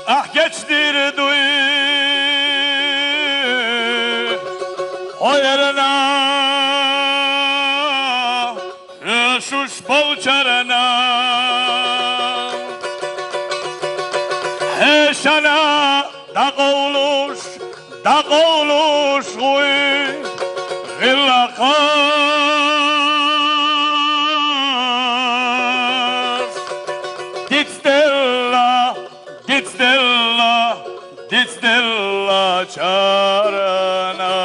Ah geçtir duy o yerine Rüşuş bolçarına Heşana da qovluş Uy Gillaqas Ditstilla çarına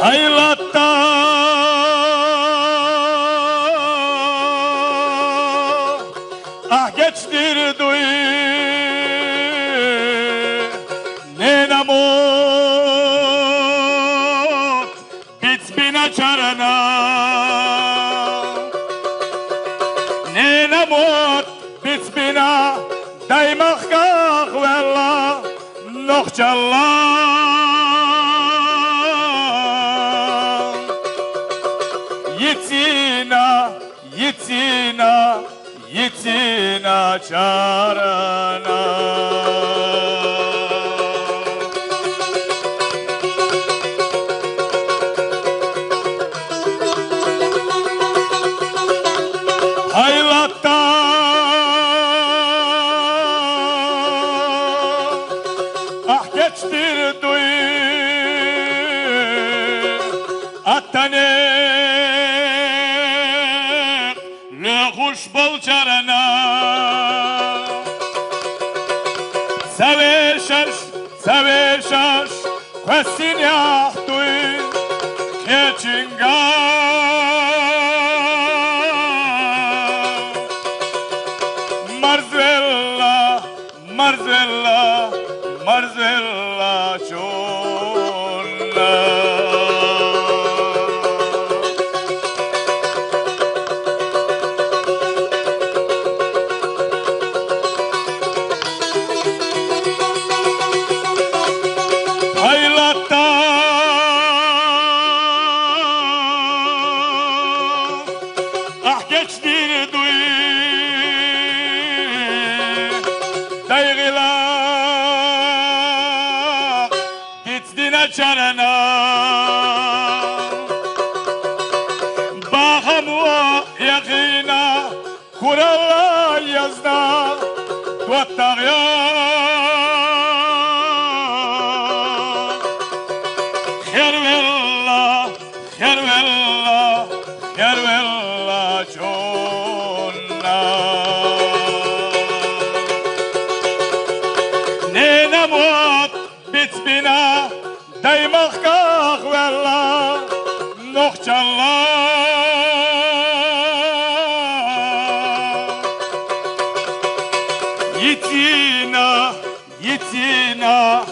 Haylatta ah geçtir duy ne namut bitbine çarına ne namut bitbine daymak kahvella nokçallah Yitina çarına Haylatta ah geçtir duy Attane Kuş bolçarına Seveşaş Kessin yahtuy Keçinga Marzella çonna Ah geçtir duy Daygılar Gitdine çarına Bahamua yakina Kuralla yazda Tuattağya Hervella çonna Ne namut bitbina Daymak kahvella Nokçallah Yitina çarına